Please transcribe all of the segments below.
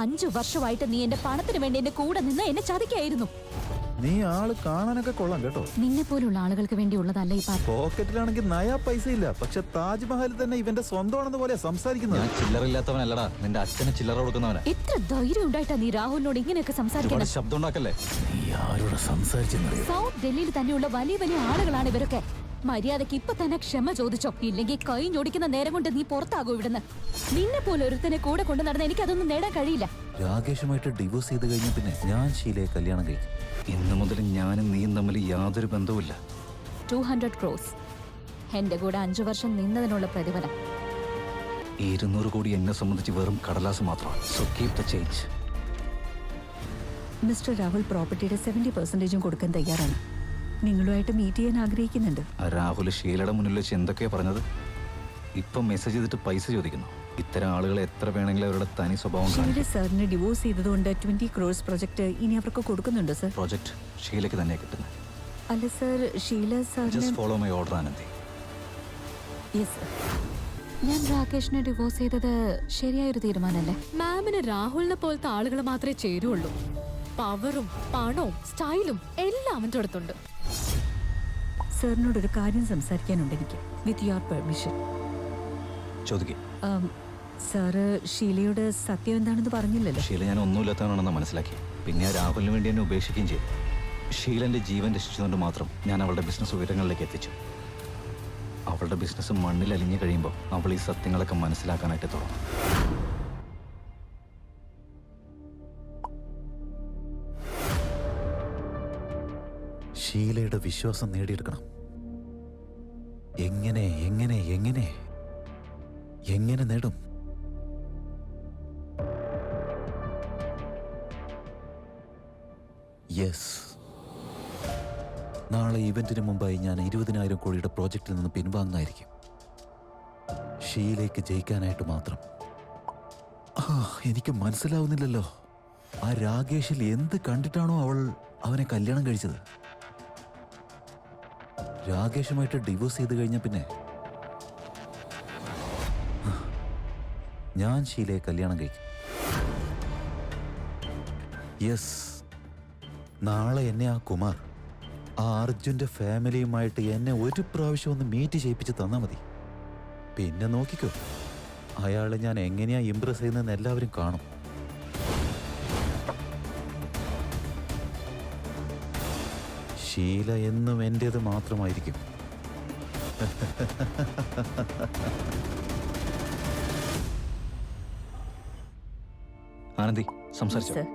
5 വർഷമായിട്ട് നീ എന്റെ പണത്തിന് വേണ്ടി എന്റെ കൂടെ നിന്ന് എന്നെ ചതിക്കായിരുന്നു. നീ ആള് കാണാനൊക്കെ കൊള്ളാം കേട്ടോ. നിന്നെ പോലുള്ള ആളുകൾക്ക് വേണ്ടിയുള്ളതല്ല ഈ പാട്ട്. പോക്കറ്റിലാണെങ്കിൽ നയാ പൈസ ഇല്ല, പക്ഷെ താജ്മഹൽ തന്നെ ഇവന്റെ സ്വന്തമാണെന്ന് പോലെ സംസാരിക്കുന്നത്. ഞാൻ ചില്ലറില്ലാത്തവനല്ലടാ, നിന്റെ അച്ഛന് ചില്ലറ കൊടുക്കുന്നവനാ. എത്ര ധൈര്യം ഉണ്ടായിട്ടാ നീ രാഹുലിനോട് ഇങ്ങനെയൊക്കെ സംസാരിക്കുന്നത്? ശബ്ദം ഉണ്ടാക്കല്ലേ. നീ ആരോട് സംസാരിച്ചെന്നറിയോ? സൗത്ത് ഡൽഹിയിൽ തന്നെയുള്ള വലിയ വലിയ ആളുകളാണ് ഇവരൊക്കെ. മര്യാദക്ക് ഇപ്പൊ തന്നെ ക്ഷമ ചോദിച്ചോ, ഇല്ലെങ്കിൽ കൈ ഞൊടിക്കുന്ന നേരം കൊണ്ട് നീ പുറത്താകൂ ഇവിടുന്ന്. നിന്നെ പോലെ ഒരുത്തനെ കൂടെ കൊണ്ടു നടന്ന് എനിക്ക് അതൊന്നും നേടാൻ കഴിയില്ല. രാകേഷുമായിട്ട് ഡിവോഴ്സ് ചെയ്ത് കഴിഞ്ഞ പിന്നെ ഞാൻ ഷീലയെ കല്യാണം കഴിക്കും. ഇന്നു മുതൽ ഞാനും നീയും തമ്മിൽ യാതൊരു ബന്ധവുമില്ല. 200 crores എന്റെ കൂടെ 5 വർഷം നിന്നതിനുള്ള പ്രതിഫലം. 200 കോടി എന്നെ സംബന്ധിച്ച് വെറും കടലാസ് മാത്രമാണ്. So keep the change. Mister Rahul പ്രോപ്പർട്ടിയുടെ 70% കൊടുക്കാൻ തയ്യാറാണ്. നിങ്ങളുമായിട്ട് മീറ്റ് ചെയ്യാൻ ആഗ്രഹിക്കുന്നുണ്ട്. രാഹുൽ ഷീലയുടെ മുന്നിൽ വെച്ച് എന്തൊക്കെയാ പറഞ്ഞത്? ഇപ്പം മെസ്സേജ് ചെയ്തിട്ട് പൈസ ചോദിക്കുന്നു. ഇത്തരം ആളുകൾ എത്ര വേണമെങ്കിലും അവരുടെ തനി സ്വഭാവം ഷീല കാണിക്കും. സാറിന് ഡിവോഴ്സ് ചെയ്തതുകൊണ്ട് 20 crores പ്രൊജക്ട് ഇനി അവർക്ക് കൊടുക്കുന്നുണ്ടോ സർ? പ്രോജക്ട് ഷീലയ്ക്ക് തന്നെ കിട്ടുന്നത്. അല്ല സർ, ഷീല സാറിന് just follow my order Anandi. Yes sir. ഞാൻ രാകേഷിനെ ഡിവോഴ്സ് ചെയ്തത് ശരിയായൊരു തീരുമാനമല്ലേ? മാമിന് രാഹുലിനെ പോലത്തെ ആളുകൾ മാത്രമേ ചേരുള്ളൂ. പവറും പണവും സ്റ്റൈലും എല്ലാം അവൻ്റെ അടുത്തുണ്ട്. സാറിനോടൊരു കാര്യം സംസാരിക്കാനുണ്ട് എനിക്ക്, വിത്ത് യുവർ പെർമിഷൻ. ചോദിക്കേ. സാറ് ഷീലയോട് സത്യം എന്താണെന്ന് പറഞ്ഞില്ലല്ലോ. ഷീല ഞാൻ ഒന്നുമില്ലാത്തവനാണെന്ന് മനസ്സിലാക്കി. പിന്നെ രാഹുലിന് വേണ്ടി എന്നെ ഉപേക്ഷിക്കുകയും ചെയ്തു. ഷീലന്റെ ജീവൻ രക്ഷിച്ചുകൊണ്ട് മാത്രം ഞാൻ അവളുടെ ബിസിനസ് ഉയരങ്ങളിലേക്ക് എത്തിച്ചു. അവളുടെ ബിസിനസ് മണ്ണിൽ അലിഞ്ഞു കഴിയുമ്പോൾ അവൾ ഈ സത്യങ്ങളൊക്കെ മനസ്സിലാക്കാനായിട്ട് തുടങ്ങും. ഷീലയുടെ വിശ്വാസം നേടിയെടുക്കണം. എങ്ങനെ എങ്ങനെ എങ്ങനെ എങ്ങനെ നേടും? യെസ്, നാളെ ഇവന്റിന് മുമ്പായി ഞാൻ 20,000 കോടിയുടെ പ്രോജക്റ്റിൽ നിന്ന് പിൻവാങ്ങായിരിക്കും. ഷീലയ്ക്ക് ജയിക്കാനായിട്ട് മാത്രം. എനിക്ക് മനസ്സിലാവുന്നില്ലല്ലോ, ആ രാകേഷിൽ എന്ത് കണ്ടിട്ടാണോ അവൾ അവനെ കല്യാണം കഴിച്ചത്? രാകേഷുമായിട്ട് ഡിവോഴ്സ് ചെയ്ത് കഴിഞ്ഞ പിന്നെ ഞാൻ ഷീലയെ കല്യാണം കഴിക്കും. യെസ്, നാളെ എന്നെ ആ കുമാർ, ആ അർജുന്റെ ഫാമിലിയുമായിട്ട് എന്നെ ഒരു പ്രാവശ്യം ഒന്ന് മീറ്റ് ചെയ്യിപ്പിച്ച് തന്നാൽ മതി. പിന്നെ നോക്കിക്കോ, അയാളെ ഞാൻ എങ്ങനെയാ ഇംപ്രസ് ചെയ്യുന്നതെന്ന് എല്ലാവരും കാണും. ഷീല എന്നും എന്റേത് മാത്രമായിരിക്കും. ആനന്ദി സംസാരിച്ചു. സർ,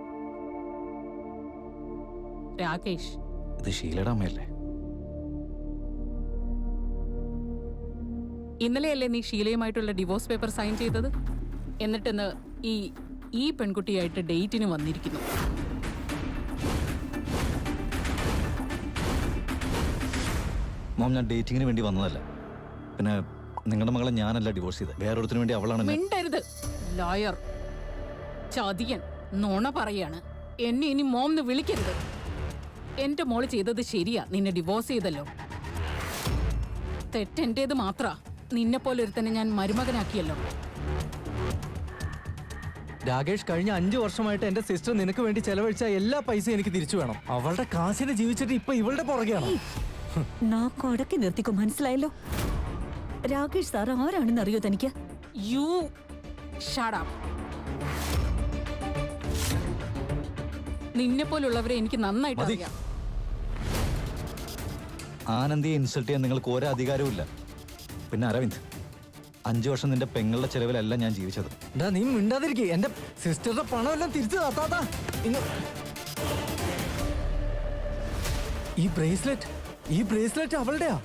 രാകേഷ്, ഇത് ഷീലയുടെ അമ്മയല്ലേ? ഇന്നലെയല്ലേ നീ ഷീലയുമായിട്ടുള്ള ഡിവോഴ്സ് പേപ്പർ സൈൻ ചെയ്തത്? എന്നിട്ടിന്ന് ഈ പെൺകുട്ടിയായിട്ട് ഡേറ്റിന് വന്നിരിക്കുന്നു. മോം, ഞാൻ ഡേറ്റിങ്ങിന് വേണ്ടി വന്നതല്ല. പിന്നെ നിങ്ങളുടെ മകളെ ഞാനല്ല ഡിവോഴ്സ് ചെയ്തത്, വേറൊരുത്തിന് വേണ്ടി അവളാണ്. മിണ്ടരുത്, ലോയർ, ചതിയൻ, നുണ പറയാണ്. എന്നെ ഇനി മോംന്ന് വിളിക്കരുത്. എന്റെ മോള് ചെയ്തത് ശരിയാ, നിന്നെ ഡിവോഴ്സ് ചെയ്തല്ലോ. തെറ്റെന്റേത് മാത്രാ. നിന്നെ പോലെ ഒരുത്തന്നെ ഞാൻ മരുമകനാക്കിയല്ലോ. രാകേഷ്, കഴിഞ്ഞ 5 വർഷമായിട്ട് എന്റെ സിസ്റ്റർ നിനക്ക് വേണ്ടി ചെലവഴിച്ച എല്ലാ പൈസയും എനിക്ക് തിരിച്ചു വേണം. അവളുടെ കാശിന് ജീവിച്ചിട്ട് ഇപ്പൊ ഇവളുടെ പുറകെയാണ്. നാക്കടക്കി നിർത്തിക്കോ, മനസ്സിലായല്ലോ? രാകേഷ് സാർ ആരാണെന്ന് അറിയോ തനിക്ക്? You shut up. നിന്നെ പോലുള്ളവരെ എനിക്ക് നന്നായിട്ട് അറിയാം. ആനന്ദിയെ ഇൻസൾട്ട് ചെയ്യാൻ നിങ്ങൾക്ക് ഒരു അധികാരവും ഇല്ല. പിന്നെ അരവിന്ദ്, 5 വർഷം നിന്റെ പെങ്ങളുടെ ചെലവിലല്ല ഞാൻ ജീവിച്ചത്. നീ മിണ്ടാതിരിക്കേ. എന്റെ സിസ്റ്ററുടെ പണം എല്ലാം തിരിച്ചു താത്താ. ഈ ബ്രേസ്ലെറ്റ് അവളുടെയാ.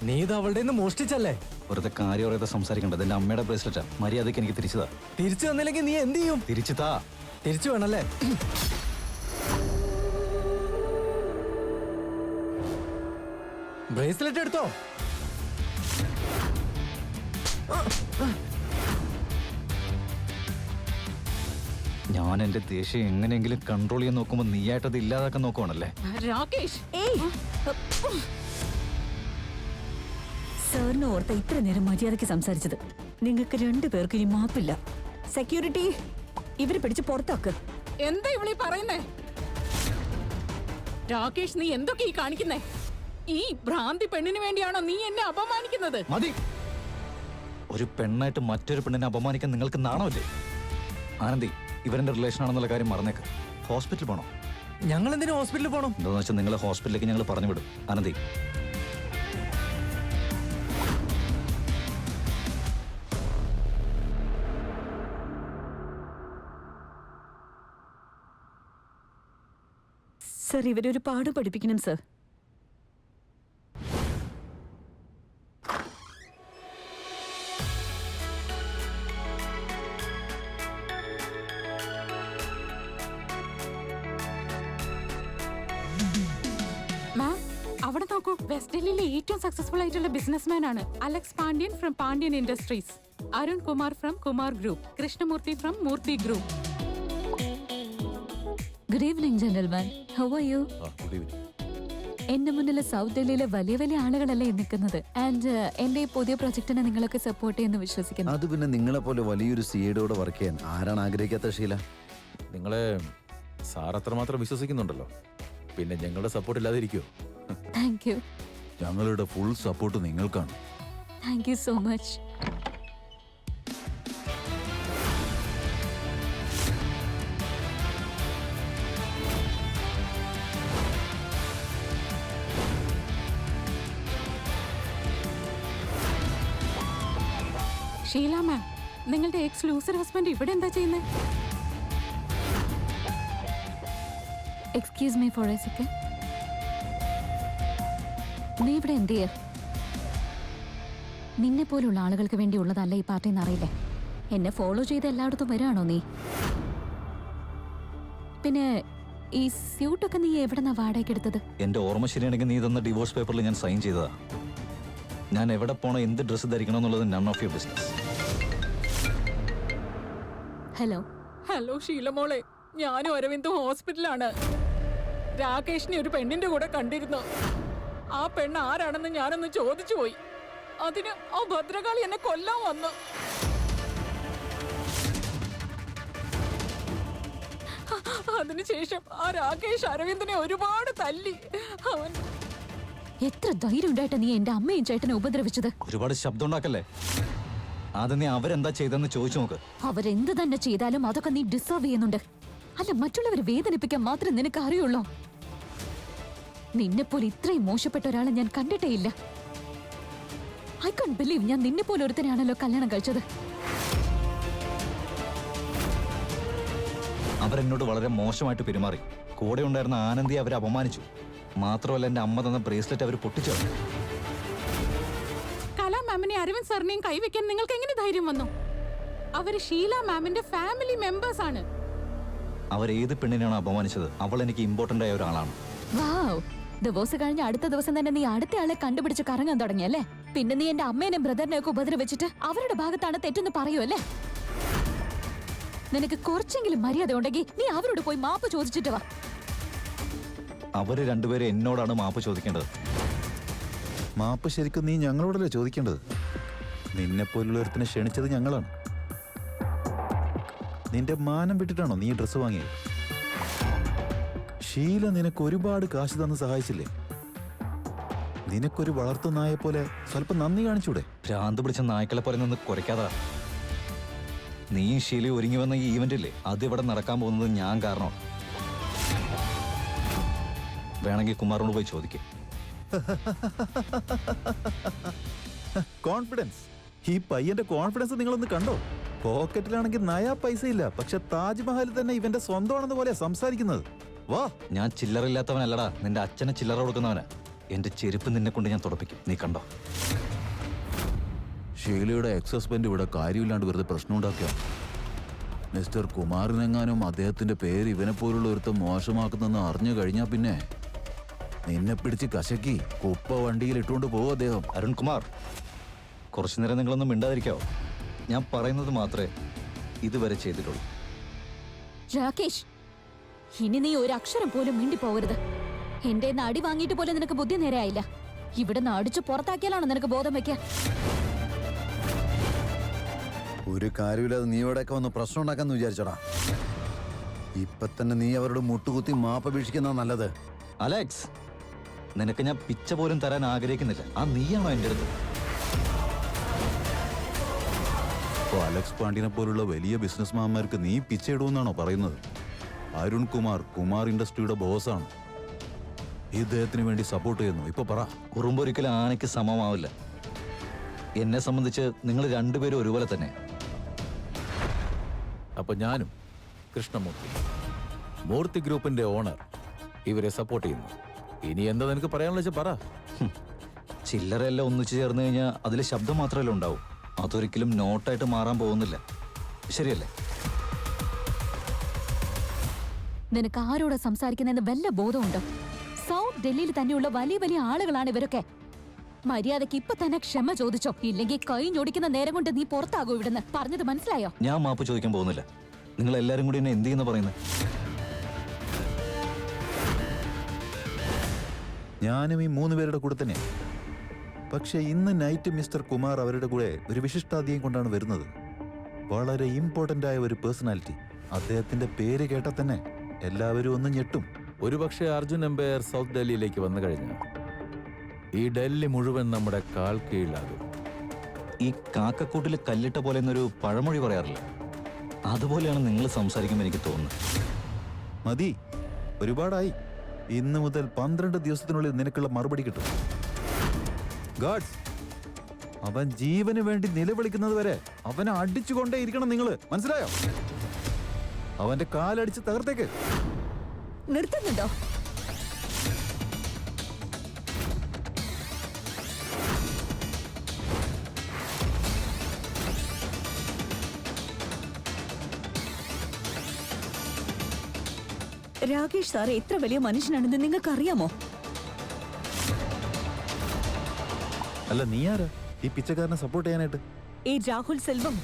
നീ ഇത് അവളുടെ നിന്ന് മോഷ്ടിച്ചല്ലേ? വെറുതെ കാര്യം അറിയാതെ സംസാരിക്കേണ്ടത്. എന്റെ അമ്മയുടെ ബ്രേസ്ലെറ്റാ. മര്യാദയ്ക്ക് എനിക്ക് തിരിച്ചതാ. തിരിച്ചു തന്നില്ലെങ്കിൽ നീ എന്ത് ചെയ്യും? തിരിച്ചു താ. തിരിച്ചു വേണല്ലേ? ബ്രേസ്ലെറ്റ് എടുത്തോ. ഞാൻ എന്റെ ദേഷ്യം എങ്ങനെയെങ്കിലും കൺട്രോൾ ചെയ്യാൻ നോക്കുമ്പോൾ നീയായിട്ടത് ഇല്ലാതാക്കാൻ നോക്കുവാണല്ലേ? രാകേഷ്, സാറിന് ഓർത്ത ഇത്ര നേരം മര്യാദയ്ക്ക് സംസാരിച്ചത്. നിങ്ങൾക്ക് 2 പേർക്ക് ഇനി മാപ്പില്ല. സെക്യൂരിറ്റി, ഇവരെ പിടിച്ച് പുറത്താക്ക്. എന്താ ഇവളീ പറയുന്നേ? രാകേഷ്, നീ എന്തൊക്കെ ഈ കാണിക്കുന്നേ? ഈ ഭ്രാന്തി പെണ്ണിന് വേണ്ടിയാണോ നീ എന്നെ അപമാനിക്കുന്നത്? മതി. ഒരു പെണ്ണായിട്ട് മറ്റൊരു പെണ്ണിനെ അപമാനിക്കാൻ നിങ്ങൾക്ക് നാണമില്ലേ? ആനന്ദി, ഇവരെന്റെ റിലേഷൻ ആണെന്നുള്ള കാര്യം മറന്നേക്ക്. ഹോസ്പിറ്റലിൽ പോണോ? ഞങ്ങൾ എന്തിനാ ഹോസ്പിറ്റലിൽ പോകണം? എന്താണെന്ന് വെച്ചാൽ നിങ്ങളെ ഹോസ്പിറ്റലിലേക്ക് ഞങ്ങൾ പറഞ്ഞു വിടും. ആനന്ദി, സർ, ഇവരൊരു പാട് പഠിപ്പിക്കണം സർ. മാം, അവിടെ നോക്കൂ. വെസ്റ്റ് ഡൽഹിയിലെ ഏറ്റവും സക്സസ്ഫുൾ ആയിട്ടുള്ള ബിസിനസ്മാൻ ആണ് Alex Pandian from Pandian industries, Arun Kumar from Kumar group, Krishnamurthy from Murthy group. Good evening gentleman, how are you? എന്റെ മുന്നിൽ സൗത്ത് ഡൽഹിയിലെ വലിയ വലിയ ആളുകളല്ലേ നിൽക്കുന്നത്. ആൻഡ് എന്റെ ഈ പുതിയ പ്രൊജക്ടിനെ നിങ്ങളൊക്കെ സപ്പോർട്ട് ചെയ്യുന്നു വിശ്വസിക്കുന്നു. അത് പിന്നെ നിങ്ങളെ പോലെ വലിയൊരു സിഐയോട് വർക്ക് ചെയ്യാൻ ആരാണ് ആഗ്രഹിക്കാത്ത ഷീല? നിങ്ങളെ സാർ അത്രമാത്രം വിശ്വസിക്കുന്നുണ്ടല്ലോ, പിന്നെ ഞങ്ങളുടെ സപ്പോർട്ട് ഇല്ലാതെ ഇരിക്കുമോ? Thank you. ഞങ്ങളുടെ ഫുൾ സപ്പോർട്ട് നിങ്ങൾക്കാണ്. Thank you so much. Sheela ma'am, നിങ്ങളുടെ എക്സ് ലൂസർ ഹസ്ബൻഡ് ഇവിടെ എന്താ ചെയ്യുന്നത്? Excuse me for a second. നീ ഇവിടെ എന്ത് ചെയ്യ? നിന്നെ പോലുള്ള ആളുകൾക്ക് വേണ്ടി ഉള്ളതല്ല ഈ പാർട്ടി എന്നറിയില്ലേ? എന്നെ ഫോളോ ചെയ്ത് എല്ലായിടത്തും വരാണോ നീ? പിന്നെ ഈ സ്യൂട്ടൊക്കെ നീ എവിടെന്നാ വാടകയ്ക്ക് എടുത്തത്? എന്റെ ഓർമ്മ ശരിയാണെങ്കിൽ നീ തന്ന ഡിവോഴ്സ് പേപ്പറിൽ ഞാൻ സൈൻ ചെയ്തതാ. ഞാൻ എവിടെ പോണോ, എന്ത് ഡ്രസ്സ് ധരിക്കണം എന്നുള്ളത് none of your business. Hello hello Sheela മോളെ, ഞാനും അരവിന്ദും ഹോസ്പിറ്റലാണ്. രാകേഷിനെ ഒരു പെണ്ണിന്റെ കൂടെ കണ്ടിരുന്നു. ആ പെണ്ണ് ആരാണെന്ന് ഞാനൊന്ന് ചോദിച്ചു പോയി. അതിന് ആ ഭദ്രകാളി എന്നെ കൊല്ലാൻ വന്നു. അതിനുശേഷം ആ രാകേഷ് അരവിന്ദനെ ഒരുപാട് തല്ലി. അവൻ എത്ര ധൈര്യം ഉണ്ടായിട്ട് നീ എന്റെ അമ്മയും ചേട്ടനെ ഉപദ്രവിച്ചത്? ഒരുപാട് ശബ്ദം ഉണ്ടാക്കല്ലേ. ആദ്യം നീ അവരെന്താ ചെയ്തെന്ന് ചോദിച്ചു നോക്ക്. അവരെന്ത് തന്നെ ചെയ്താലും അതൊക്കെ നീ ഡിസേർവ് ചെയ്യുന്നുണ്ട്. അല്ല, മറ്റുള്ളവരെ വേദനിപ്പിക്കാൻ മാത്രം നിനക്ക് അറിയുള്ളൂ. നിന്നെപ്പോലെ ഇത്രയും മോശപ്പെട്ട ഒരാളെ ഞാൻ കണ്ടിട്ടേ ഇല്ല. ഐ കാൻ ബിലീവ് ഞാൻ നിന്നെപ്പോലെ ഒരുത്തനെയാണല്ലോ കല്യാണം കഴിച്ചത്. അവരെന്നോട് വളരെ മോശമായിട്ട് പെരുമാറി. കൂടെ ഉണ്ടായിരുന്ന ആനന്ദിയെ അവരെ അപമാനിച്ചു. മാത്രമല്ല എന്റെ അമ്മ തന്ന ബ്രേസ്ലെറ്റ് അവർ പൊട്ടിച്ചു. കലാ മാമിനെ അരവിന്ദ് സാറിനെയും കൈവയ്ക്കാൻ നിങ്ങൾക്ക് എങ്ങനെ ധൈര്യം വന്നു? അവര് ഷീല മാമിന്റെ ഫാമിലി മെമ്പേഴ്സ് ആണ്. അവരേത് പെണ്ണിനെയാണോ അപമാനിച്ചത്, അവൾ എനിക്ക് ഇമ്പോർട്ടന്റ് ആയ ഒരാളാണ്. വാവ്, ദിവസം കഴിഞ്ഞ അടുത്ത ദിവസം തന്നെ നീ അടുത്ത ആളെ കണ്ടുപിടിച്ച് കറങ്ങാൻ തുടങ്ങിയല്ലേ? പിന്നെ നീ എന്റെ അമ്മേനെ ബ്രദറിനെ ഒക്കെ ഉപദ്രവിച്ചിട്ട് അവരുടെ ഭാഗത്താണ് തെറ്റെന്ന് പറയുമല്ലേ? നിനക്ക് കുറച്ചെങ്കിലും മര്യാദ ഉണ്ടെങ്കിൽ നീ അവരോട് പോയി മാപ്പ് ചോദിച്ചിട്ട് വാ. അവര് രണ്ടുപേരും എന്നോടാണ് മാപ്പ് ചോദിക്കേണ്ടത്. മാപ്പ് ശരിക്കും നീ ഞങ്ങളോടല്ലേ ചോദിക്കേണ്ടത്? നിന്നെപ്പോലുള്ളൊരുത്തിനെ ക്ഷണിച്ചത് ഞങ്ങളാണ്. നിന്റെ മാനം വിട്ടിട്ടാണോ നീ ഡ്രസ്സ് വാങ്ങിയത്? ഷീല നിനക്ക് ഒരുപാട് കാശ് തന്ന് സഹായിച്ചില്ലേ? നിനക്കൊരു വളർത്തു നായെ പോലെ സ്വല്പം നന്ദി കാണിച്ചൂടെ? ഭ്രാന്ത് പിടിച്ച നായ്ക്കളെ പോലെ നിന്ന് കുറയ്ക്കാതാ. നീ ഷീല ഒരുങ്ങി വന്ന ഈ ഈവന്റ് ഇല്ലേ, അത് ഇവിടെ നടക്കാൻ പോകുന്നത് ഞാൻ കാരണം. വേണമെങ്കിൽ കുമാറിനോട് പോയി ചോദിക്കും. കോൺഫിഡൻസ്, ഈ പയ്യന്റെ കോൺഫിഡൻസ് നിങ്ങളൊന്ന് കണ്ടോ? പോക്കറ്റിലാണെങ്കിൽ നയാ പൈസ ഇല്ല, പക്ഷെ താജ്മഹൽ തന്നെ ഇവന്റെ സ്വന്തമാണെന്ന് പോലെ സംസാരിക്കുന്നത്. വാ, ഞാൻ ചില്ലറില്ലാത്തവനല്ലടാ, നിന്റെ അച്ഛനെ ചില്ലറ കൊടുക്കുന്നവനാ. എന്റെ ചെരുപ്പ് നിന്നെ കൊണ്ട് ഞാൻ തുടപ്പിക്കും, നീ കണ്ടോ? ഷീലയുടെ എക്സ് ഹസ്ബൻഡ് ഇവിടെ കാര്യമില്ലാണ്ട് വെറുതെ പ്രശ്നം ഉണ്ടാക്കുക. മിസ്റ്റർ കുമാറിനെങ്ങാനും അദ്ദേഹത്തിന്റെ പേര് ഇവനെ പോലുള്ള ഒരുത്തം മോശമാക്കുന്നെന്ന് അറിഞ്ഞു കഴിഞ്ഞാൽ പിന്നെ നിന്നെ പിടിച്ച് കശക്കി കുപ്പ വണ്ടിയിൽ ഇട്ടുകൊണ്ട് പോകും അദ്ദേഹം. അരുൺ കുമാർ, കുറച്ചു നേരം നിങ്ങളൊന്നും മിണ്ടാതിരിക്കാവോ? ഞാൻ പറയുന്നത് മാത്രമേ ഇതുവരെ ചെയ്തിട്ടുള്ളൂ. രാകേഷ്, ഇനി നീ ഒരു അക്ഷരം പോലും മിണ്ടി പോകരുത്. എന്റെ അടി വാങ്ങിയിട്ട് പോലും നിനക്ക് ബുദ്ധി നേരെയായില്ല. ഇവിടെ നിന്ന് അടിച്ചു പുറത്താക്കിയാലാണോ നിനക്ക് ബോധം വെക്കാൻ? ഒരു കാര്യമില്ലാതെ നീ ഇവിടെയൊക്കെ വന്ന് പ്രശ്നം ഉണ്ടാക്കാന്ന് വിചാരിച്ചോടാ. ഇപ്പൊ തന്നെ നീ അവരോട് മുട്ടുകുത്തി മാപ്പപേക്ഷിക്കുന്ന നല്ലത്. അലക്സ്, നിനക്ക് ഞാൻ പിച്ച പോലും തരാൻ ആഗ്രഹിക്കുന്നില്ല. ആ നീയാണോ എൻ്റെ അടുത്ത്? അപ്പോൾ അലക്സ് പാണ്ഡ്യനെ പോലുള്ള വലിയ ബിസിനസ്മാന്മാർക്ക് നീ പിച്ചയിടുമെന്നാണോ പറയുന്നത്? അരുൺ കുമാർ കുമാർ ഇൻഡസ്ട്രിയുടെ ബോസാണ്. ഇദ്ദേഹത്തിന് വേണ്ടി സപ്പോർട്ട് ചെയ്യുന്നു. ഇപ്പൊ പറ. കുറുമ്പൊരിക്കലും ആനയ്ക്ക് സമമാവില്ല. എന്നെ സംബന്ധിച്ച് നിങ്ങൾ രണ്ടുപേരും ഒരുപോലെ തന്നെ. അപ്പൊ ഞാനും കൃഷ്ണമൂർത്തി, മൂർത്തി ഗ്രൂപ്പിന്റെ ഓണർ, ഇവരെ സപ്പോർട്ട് ചെയ്യുന്നു. ഇനി എന്താ നിനക്ക് പറയാനുള്ള വെച്ചാൽ പറ. ചില്ലറയെല്ലാം ഒന്നിച്ചു ചേർന്ന് കഴിഞ്ഞാൽ അതിൽ ശബ്ദം മാത്രമല്ലേ ഉണ്ടാവും. അതൊരിക്കലും നോട്ടായിട്ട് മാറാൻ പോകുന്നില്ല. ശരിയല്ലേ? നിനക്ക് ആരോട് സംസാരിക്കുന്നതെന്ന് വല്ല ബോധമുണ്ടോ? സൗത്ത് ഡൽഹിയിൽ തന്നെയുള്ള വലിയ വലിയ ആളുകളാണ് ഇവരൊക്കെ. മര്യാദയ്ക്ക് ഇപ്പൊ തന്നെ ക്ഷമ ചോദിച്ചോ, ഇല്ലെങ്കിൽ കൈ ഞൊടിക്കുന്ന നേരം കൊണ്ട് നീ പുറത്താകൂ ഇവിടുന്ന്. പറഞ്ഞത് മനസ്സിലായോ? ഞാൻ മാപ്പ് ചോദിക്കാൻ പോകുന്നില്ല. നിങ്ങൾ എല്ലാവരും കൂടി എന്നെ എന്ത് ചെയ്യുന്ന പറയുന്നത്? ഞാനും ഈ 3 പേരുടെ കൂടെ തന്നെ. പക്ഷെ ഇന്ന് നൈറ്റ് മിസ്റ്റർ കുമാർ അവരുടെ കൂടെ ഒരു വിശിഷ്ടാതിഥിയും കൊണ്ടാണ് വരുന്നത്. വളരെ ഇമ്പോർട്ടന്റ് ആയ ഒരു പേഴ്സണാലിറ്റി. അദ്ദേഹത്തിന്റെ പേര് കേട്ടാൽ തന്നെ എല്ലാവരും ഒന്ന് ഞെട്ടും. ഒരുപക്ഷെ അർജുൻ എംപയർ സൗത്ത് ഡൽഹിയിലേക്ക് വന്നു കഴിഞ്ഞാൽ ഈ ഡൽഹി മുഴുവൻ നമ്മുടെ കാൽ കീഴിലാകും. ഈ കാക്കക്കൂട്ടിൽ കല്ലിട്ട പോലെ എന്നൊരു പഴമൊഴി പറയാറില്ല, അതുപോലെയാണ് നിങ്ങൾ സംസാരിക്കുമ്പോൾ എനിക്ക് തോന്നുന്നത്. മതി, ഒരുപാടായി. ഇന്ന് മുതൽ 12 ദിവസത്തിനുള്ളിൽ നിനക്കുള്ള മറുപടി കിട്ടും. ഗാഡ്സ്, അവൻ ജീവന് വേണ്ടി നിലവിളിക്കുന്നത് വരെ അവനെ അടിച്ചുകൊണ്ടേ ഇരിക്കണം നിങ്ങൾ. മനസ്സിലായോ? അവന്റെ കാലടിച്ച് തകർത്തേക്ക്. നിർത്തുന്നുണ്ടോ? രാകേഷ് സാർ എത്ര വലിയ മനുഷ്യനാണെന്ന് നിങ്ങൾക്ക് അറിയാമോ? അല്ല, നീ ആരാ ഈ പിച്ചക്കാരനെ സപ്പോർട്ട് ചെയ്യാനായിട്ട്? ഈ രാഹുൽ സെൽവം,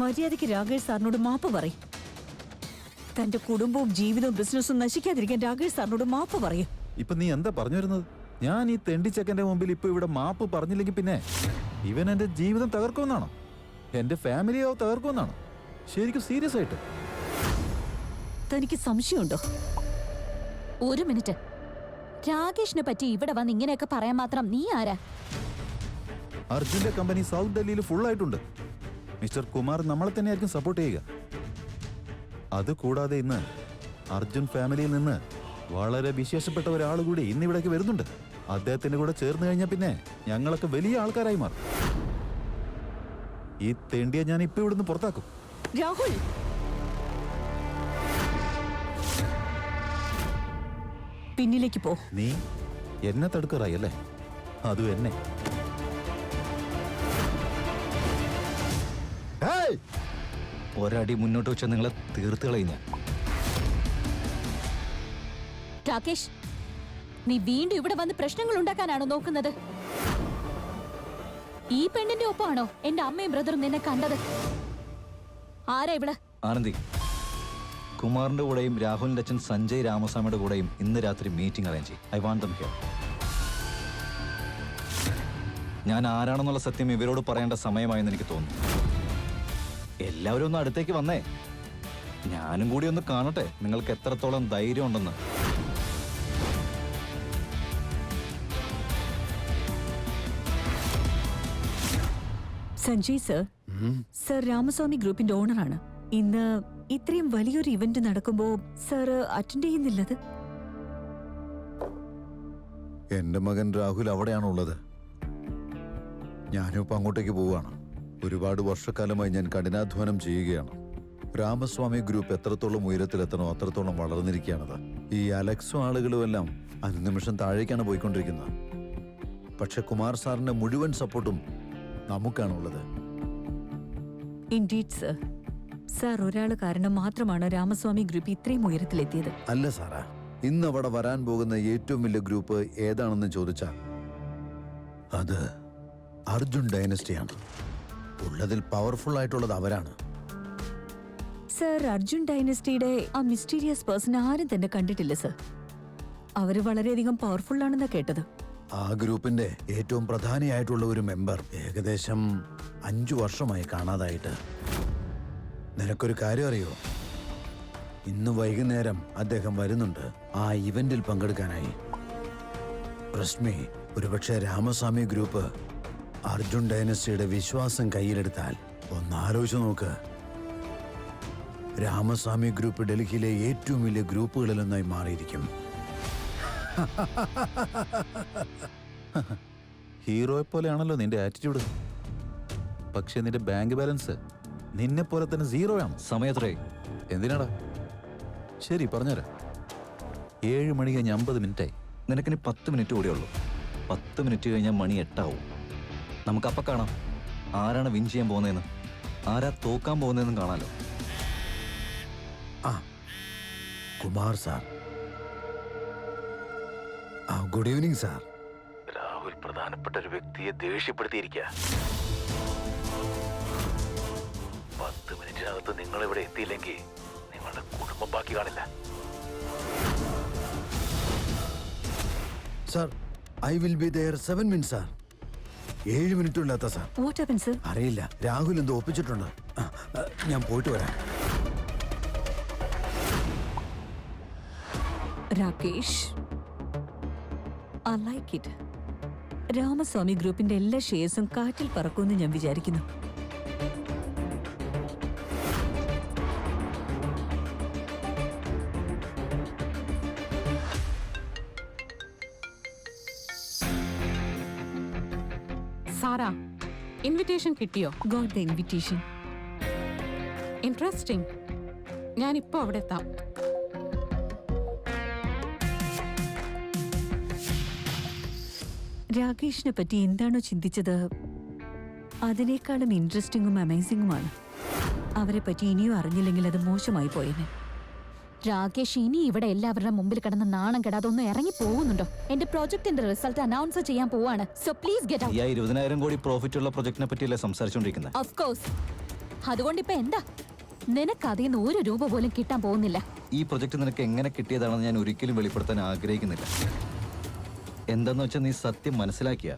മര്യാദയ്ക്ക് രാകേഷ് സാറിനോട് മാപ്പ് പറയും. തന്റെ കുടുംബവും ജീവിതവും ബിസിനസ്സും നശിക്കാതിരിക്കാൻ രാകേഷ് സാറിനോട് മാപ്പ് പറയും. ഇപ്പൊ നീ എന്താ പറഞ്ഞു വരുന്നത്? ഞാൻ ഈ തെണ്ടിച്ചക്കന്റെ മുമ്പിൽ ഇപ്പൊ ഇവിടെ മാപ്പ് പറഞ്ഞില്ലെങ്കിൽ പിന്നെ ഇവൻ എന്റെ ജീവിതം തകർക്കുമെന്നാണോ? എന്റെ ഫാമിലിയോ തകർക്കുമെന്നാണോ? ശരിക്കും സീരിയസ് ആയിട്ട്? തനിക്ക് സംശയമുണ്ടോ? ഒരു മിനിറ്റ്. രാകേഷിനെ പറ്റി ഇവിടെ വന്ന് ഇങ്ങനെയൊക്കെ പറയാൻ മാത്രം നീ ആരാ? അർജുന്റെ കമ്പനി സൗത്ത് ഡൽഹിയിൽ ഫുൾ ആയിട്ടുണ്ട്. മിസ്റ്റർ കുമാർ നമ്മളെ തന്നെയായിരിക്കും സപ്പോർട്ട് ചെയ്യുക. അതുകൂടാതെ ഇന്ന് അർജുൻ ഫാമിലിയിൽ നിന്ന് വളരെ വിശേഷപ്പെട്ട ഒരാൾ കൂടി ഇന്ന് ഇവിടേക്ക് വരുന്നുണ്ട്. അദ്ദേഹത്തിന്റെ കൂടെ ചേർന്ന് കഴിഞ്ഞാൽ പിന്നെ ഞങ്ങളൊക്കെ വലിയ ആൾക്കാരായി മാറും. ഈ തെണ്ടിയെ ഞാൻ ഇപ്പൊ ഇവിടുന്ന് പുറത്താക്കും. രാഹുൽ, പിന്നിലേക്ക് പോ. നീ എന്നെ തടുക്കാറായി അല്ലേ? അതും എന്നെ. ഒരടി മുന്നോട്ട് വെച്ചാൽ നിങ്ങളെ തീർത്ത് കളയുന്ന. രാകേഷ്, നീ വീണ്ടും ഇവിടെ വന്ന് പ്രശ്നങ്ങൾ ഉണ്ടാക്കാനാണോ നോക്കുന്നത്? ഈ പെണ്ണിന്റെ ഒപ്പമാണോ എന്റെ അമ്മയും ബ്രദറും നിന്നെ കണ്ടത്? ആരാ ഇവിടെ? ആനന്ദി, കുമാറിന്റെ കൂടെയും രാഹുലിന്റെ അച്ഛൻ സഞ്ജയ് രാമസ്വാമിയുടെ കൂടെയും ഇന്ന് രാത്രി മീറ്റിംഗ് അറേഞ്ച് ചെയ്യും. I want dum here. ഞാൻ ആരാണെന്നുള്ള സത്യം ഇവരോട് പറയേണ്ട സമയമായെന്ന് എനിക്ക് തോന്നുന്നു. എല്ലാവരും ഒന്ന് അടുത്തേക്ക് വന്നേ. ഞാനും കൂടി ഒന്ന് കാണട്ടെ നിങ്ങൾക്ക് എത്രത്തോളം ധൈര്യം ഉണ്ടെന്ന്. സഞ്ജയ് സർ, സർ രാമസ്വാമി ഗ്രൂപ്പിന്റെ ഓണറാണ്. ഇന്ന് ഇത്രയും വലിയൊരു ഇവന്റ് നടക്കുമ്പോ സർ അറ്റൻഡ് ചെയ്യുന്നില്ലത്? എന്റെ മകൻ രാഹുൽ അവിടെയാണുള്ളത്. ഞാനും ഇപ്പൊ അങ്ങോട്ടേക്ക് പോവുകയാണ്. ഒരുപാട് വർഷക്കാലമായി ഞാൻ കഠിനാധ്വാനം ചെയ്യുകയാണ്. രാമസ്വാമി ഗ്രൂപ്പ് എത്രത്തോളം ഉയരത്തിലെത്തണോ അത്രത്തോളം വളർന്നിരിക്കുകയാണത്. ഈ അലക്സും ആളുകളും എല്ലാം അനുനിമിഷം താഴേക്കാണ് പോയിക്കൊണ്ടിരിക്കുന്നത്. പക്ഷെ കുമാർ സാറിന്റെ മുഴുവൻ സപ്പോർട്ടും നമുക്കാണുള്ളത്. Indeed sir. സർ ഒരാൾ കാരണം മാത്രമാണ് രാമസ്വാമി ഗ്രൂപ്പ് ഇത്രയും ഉയരത്തിലെത്തിയത്. അല്ല സാറാ, ഇന്ന് അവിടെ വരാൻ പോകുന്ന ഏറ്റവും വലിയ ഗ്രൂപ്പ് ഏതാണെന്ന് ചോദിച്ചാൽ അത് അർജുൻ ഡൈനസ്റ്റിയാണ്. ഉള്ളതിൽ പവർഫുൾ ആയിട്ടുള്ളത് അവരാണ്. സർ, അർജുൻ ഡൈനസ്റ്റിയുടെ ആ മിസ്റ്റീരിയസ് പേഴ്സൺ ആരും തന്നെ കണ്ടിട്ടില്ല സർ. അവര് വളരെയധികം പവർഫുൾ ആണെന്നാ കേട്ടത്. ആ ഗ്രൂപ്പിന്റെ ഏറ്റവും പ്രധാനിയായിട്ടുള്ള ഒരു മെമ്പർ ഏകദേശം 5 വർഷമായി കാണാതായിട്ട്. നിനക്കൊരു കാര്യം അറിയോ? ഇന്ന് വൈകുന്നേരം അദ്ദേഹം വരുന്നുണ്ട് ആ ഇവന്റിൽ പങ്കെടുക്കാനായി. റശ്മി, ഒരുപക്ഷെ രാമസ്വാമി ഗ്രൂപ്പ് അർജുൻ ഡൈനസ്റ്റിയുടെ വിശ്വാസം കയ്യിലെടുത്താൽ ഒന്നാലോചിച്ച് നോക്ക്. രാമസ്വാമി ഗ്രൂപ്പ് ഡൽഹിയിലെ ഏറ്റവും വലിയ ഗ്രൂപ്പുകളിലൊന്നായി മാറിയിരിക്കും. ഹീറോയെ പോലെയാണല്ലോ നിന്റെ ആറ്റിറ്റ്യൂഡ്. പക്ഷെ നിന്റെ ബാങ്ക് ബാലൻസ് നിന്നെ പോലെ തന്നെ 0 ആണ്. സമയത്രേ എന്തിനാടാ? ശരി, പറഞ്ഞുതരാം. 7 മണി കഴിഞ്ഞ് 50 മിനിറ്റായി. നിനക്കിനി 10 മിനിറ്റ് കൂടെ ഉള്ളൂ. 10 മിനിറ്റ് കഴിഞ്ഞാൽ മണി 8 ആവും. നമുക്കപ്പം കാണാം ആരാണ് വിൻ ചെയ്യാൻ പോകുന്നതെന്ന്, ആരാ തോക്കാൻ പോകുന്നതെന്നും കാണാലോ. ആ, Kumar sir. Good evening sir. Rahul പ്രധാനപ്പെട്ട ഒരു വ്യക്തിയെ ദേഷ്യപ്പെടുത്തിയിരിക്കുക. 10 മിനിറ്റിനകത്ത് നിങ്ങൾ ഇവിടെ എത്തിയില്ലെങ്കിൽ നിങ്ങളുടെ കുടുംബം ബാക്കി കാണില്ല. Sir, I will be there 7 minute sir. 7 മിനിറ്റും ഇല്ലാത്ത സാർ. What happen sir? അറിയില്ല, രാഹുൽ എന്തോ ഒപ്പിച്ചിട്ടുണ്ട്. ഞാൻ പോയിട്ട് വരാം. Rakesh, I like it. Ramaswamy ഗ്രൂപ്പിന്റെ എല്ലാ ഷെയർസും കാറ്റിൽ പറക്കുമെന്ന് ഞാൻ വിചാരിക്കുന്നു. സാറാ, ഇൻവിറ്റേഷൻ കിട്ടിയോ? Got the invitation. ഇൻട്രസ്റ്റിംഗ്. ഞാനിപ്പോ അവിടെ എത്താം. രാകേഷിനെ പറ്റി എന്താണോ ചിന്തിച്ചത് അതിനേക്കാളും ഇൻട്രസ്റ്റിംഗും അമേസിംഗുമാണ്. അവരെ പറ്റി ഇനിയും അറിഞ്ഞില്ലെങ്കിൽ അത് മോശമായി പോയേനെ. രാകേഷ് ഇനി ഇവിടെ എല്ലാവരുടെ മുമ്പിൽ കിടന്ന് നാണം കെടാതെ ഒന്ന് ഇറങ്ങി പോകുന്നുണ്ടോ? എന്റെ പ്രോജക്ടിന്റെ റിസൾട്ട് അനൗൺസ് ചെയ്യാൻ പോവാണ്. So please get out. ഈ 20,000 കോടി പ്രോഫിറ്റ് ഉള്ള പ്രൊജക്ടിനെ പറ്റിയല്ലേ സംസാരിച്ചുകൊണ്ടിരിക്കുന്നത്? Of course. അതുകൊണ്ട് ഇപ്പൊ എന്താ? നിനക്ക് അതിൽ നിന്ന് 1 രൂപ പോലും കിട്ടാൻ പോകുന്നില്ല. ഈ പ്രൊജക്ട് നിനക്ക് എങ്ങനെ കിട്ടിയതാണെന്ന് ഞാൻ ഒരിക്കലും വെളിപ്പെടുത്താൻ ആഗ്രഹിക്കുന്നില്ല. എന്താന്ന് വെച്ചാൽ നീ സത്യം മനസ്സിലാക്കിയ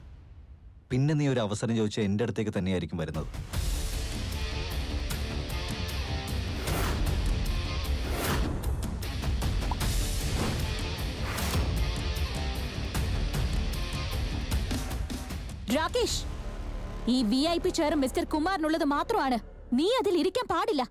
പിന്നെ നീ ഒരു അവസരം ചോദിച്ചാൽ എൻ്റെ അടുത്തേക്ക് തന്നെയായിരിക്കും വരുന്നത്. രാകേഷ്, ഈ VIP ചെയർ മിസ്റ്റർ കുമാറിനുള്ളത് മാത്രമാണ്. നീ അതിൽ ഇരിക്കാൻ പാടില്ല.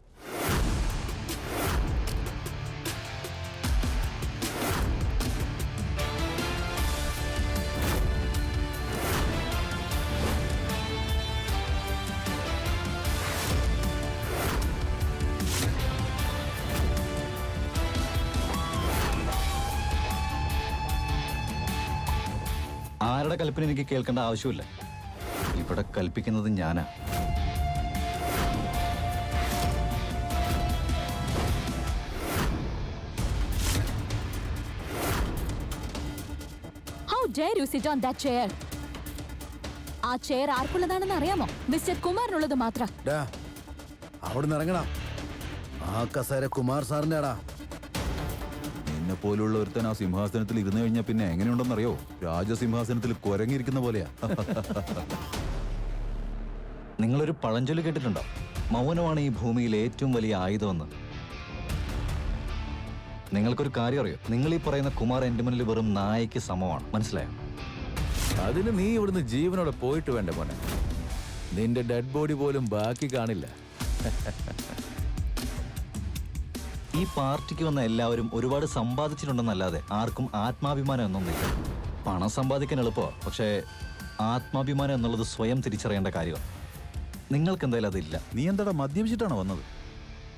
ആരുടെ കൽപ്പന എനിക്ക് കേൾക്കേണ്ട ആവശ്യമില്ല. ഇവിടെ കൽപ്പിക്കുന്നത് ഞാനാ. How dare you sit on that chair? ആ ചെയർ ആർക്കുള്ളതാണെന്ന് അറിയാമോ? മിസ്റ്റർ കുമാറിനുള്ളത് മാത്രം. അവിടുന്ന് ഇറങ്ങടാ. ആ കസേര കുമാർ സാറിന്റെ ആടാ. നിന്നെ പോലുള്ള ഒരുത്തൻ ആ സിംഹാസനത്തിൽ ഇരുന്നു കഴിഞ്ഞാൽ പിന്നെ എങ്ങനെയുണ്ടെന്നറിയോ? രാജസിംഹാസനത്തിൽ കുരങ്ങിയിരിക്കുന്ന പോലെയാ. നിങ്ങളൊരു പഴഞ്ചൊല്ല് കേട്ടിട്ടുണ്ടോ? മൗനമാണ് ഈ ഭൂമിയിലെ ഏറ്റവും വലിയ ആയുധമെന്ന്. നിങ്ങൾക്കൊരു കാര്യം അറിയോ? നിങ്ങൾ ഈ പറയുന്ന കുമാർ എൻ്റെ മുന്നിൽ വെറും നായയ്ക്ക് സമമാണ്. മനസ്സിലായോ? അതിന് നീ ഇവിടുന്ന് ജീവനോടെ പോയിട്ട് വേണ്ട മോനെ. നിന്റെ ഡെഡ് ബോഡി പോലും ബാക്കി കാണില്ല. ഈ പാർട്ടിക്ക് വന്ന എല്ലാവരും ഒരുപാട് സമ്പാദിച്ചിട്ടുണ്ടെന്നല്ലാതെ ആർക്കും ആത്മാഭിമാനം എന്നൊന്നില്ല. പണം സമ്പാദിക്കാൻ എളുപ്പമാണ്, പക്ഷേ ആത്മാഭിമാനം എന്നുള്ളത് സ്വയം തിരിച്ചറിയേണ്ട കാര്യമാണ്. നിങ്ങൾക്ക് എന്തായാലും അതില്ല. നീ എന്താടാ മദ്യപിച്ചിട്ടാണോ വന്നത്?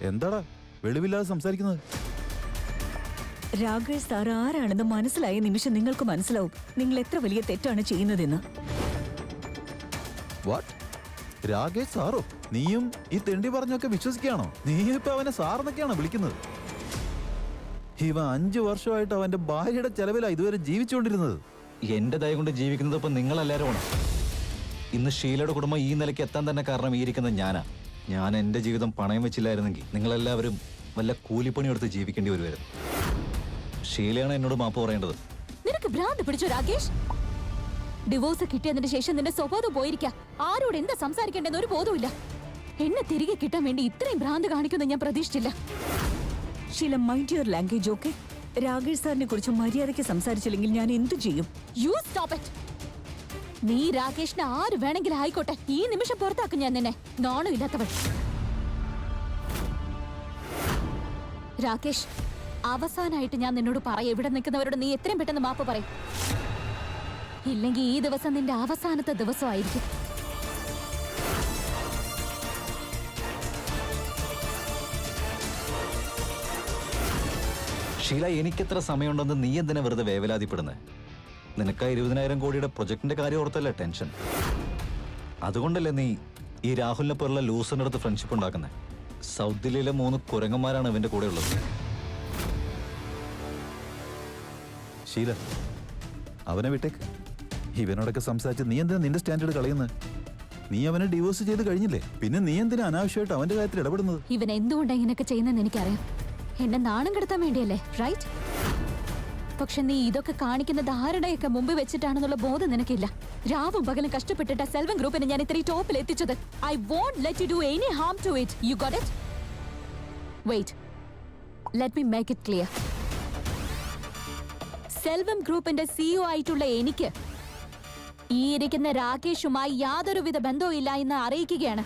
എന്താടാ വെളിവില്ലാതെ സംസാരിക്കുന്നത്? രാകേഷ് സാർ ആരാണെന്ന് മനസ്സിലായ നിമിഷം നിങ്ങൾക്ക് മനസ്സിലാവും നിങ്ങൾ എത്ര വലിയ തെറ്റാണ് ചെയ്യുന്നതെന്ന്. വാട്ട്? രാകേഷ് സാറോ? നീയും ഈ തെണ്ടി പറഞ്ഞൊക്കെ വിശ്വസിക്കുകയാണോ? നീ ഇപ്പൊ അവനെ സാറെന്നൊക്കെയാണോ വിളിക്കുന്നത്? ഇവ 5 വർഷമായിട്ട് അവന്റെ ഭാര്യയുടെ ചെലവിലാണ് ഇതുവരെ ജീവിച്ചുകൊണ്ടിരുന്നത്. എൻ്റെ ദയ കൊണ്ട് ജീവിക്കുന്നത് ഇപ്പം നിങ്ങളെല്ലാവരുമാണ്. ഇന്ന് ഷീലയുടെ കുടുംബം ഈ നിലയ്ക്ക് എത്താൻ തന്നെ കാരണം ഈ ഇരിക്കുന്നത് ഞാനാ. ഞാൻ എൻ്റെ ജീവിതം പണയം വെച്ചില്ലായിരുന്നെങ്കിൽ നിങ്ങളെല്ലാവരും വല്ല കൂലിപ്പണി എടുത്ത് ജീവിക്കേണ്ടി വരുമായിരുന്നു. ഷീലയാണ് എന്നോട് മാപ്പ് പറയേണ്ടത്. നിനക്ക് ഭ്രാന്ത് പിടിച്ചോ രാകേഷ്? ഡിവോഴ്സ് കിട്ടിയതിന് ശേഷം നിന്റെ സ്വഭാവം പോയിരിക്കാം. ആരോട് എന്താ സംസാരിക്കേണ്ടെന്ന് ഒരു ബോധമില്ല. എന്നെ തിരികെ കിട്ടാൻ വേണ്ടി ഇത്രയും ഭ്രാന്ത് കാണിക്കുമെന്ന് ഞാൻ പ്രതീക്ഷിച്ചില്ല. Sheela, mind your language. Okay, Rakesh സാറിനെ കുറിച്ച് മര്യാദയ്ക്ക് സംസാരിച്ചില്ലെങ്കിൽ ഞാൻ എന്തു ചെയ്യും? You stop it. നീ രാകേഷിനെ ആര് വേണമെങ്കിലും ആയിക്കോട്ടെ, ഈ നിമിഷം പുറത്താക്കും ഞാൻ നിന്നെ. നാണം ഇല്ലാത്തവൾ. രാകേഷ്, അവസാനായിട്ട് ഞാൻ നിന്നോട് പറയാം, ഇവിടെ നിൽക്കുന്നവരോട് നീ എത്രയും പെട്ടെന്ന് മാപ്പ് പറയും. ഇല്ലെങ്കിൽ ഈ ദിവസം നിന്റെ അവസാനത്തെ ദിവസമായിരിക്കും. ഷീല, എനിക്കെത്ര സമയമുണ്ടെന്ന് നീ എന്തിനാ വെറുതെ വേവലാതിപ്പെടുന്നത്? നിനക്ക് 20,000 കോടിയുടെ പ്രൊജക്ടിന്റെ കാര്യം ഓർത്തല്ലേ ടെൻഷൻ? അതുകൊണ്ടല്ലേ നീ ഈ രാഹുലിനെ പോലുള്ള ലൂസറിന്റെ അടുത്ത് ഫ്രണ്ട്ഷിപ്പ് ഉണ്ടാക്കുന്നത്? സൗത്ത് ദില്ലിയിലെ 3 കുരങ്ങന്മാരാണ് ഇവന്റെ കൂടെ ഉള്ളത്. ശീല, അവനെ വിട്ടേക്ക്. ഇവനോടൊക്കെ സംസാരിച്ച് നീ എന്തിനാ നിന്റെ സ്റ്റാൻഡേർഡ് കളയുന്നത്? നീ അവനെ ഡിവോഴ്സ് ചെയ്ത് കഴിഞ്ഞില്ലേ, പിന്നെ നീ എന്തിനാ അനാവശ്യമായിട്ട് അവന്റെ കാര്യത്തിൽ ഇടപെടുന്നത്? ഇവൻ എന്തുകൊണ്ടാണ് ഇങ്ങനെയൊക്കെ ചെയ്യുന്നതെന്ന് എനിക്കറിയാം. എന്നെ നാണം കെടുത്താൻ വേണ്ടിയല്ലേ, റൈറ്റ്? പക്ഷെ നീ ഇതൊക്കെ കാണിക്കുന്നത് ആരുടെയൊക്കെ മുമ്പ് വെച്ചിട്ടാണെന്നുള്ള ബോധം നിനക്കില്ല. രാവും പകലും കഷ്ടപ്പെട്ടിട്ട് സെൽവൻ ഗ്രൂപ്പിനെ ഞാൻ ഇത്രയും ടോപ്പിൽ എത്തിച്ചത്. I won't let you do any harm to it. You got it? Wait, let me make it clear. Selvam ഗ്രൂപ്പിന്റെ CEO ആയിട്ടുള്ള എനിക്ക് ഈ ഇരിക്കുന്ന രാകേഷുമായി യാതൊരുവിധ ബന്ധവും ഇല്ല എന്ന് അറിയിക്കുകയാണ്.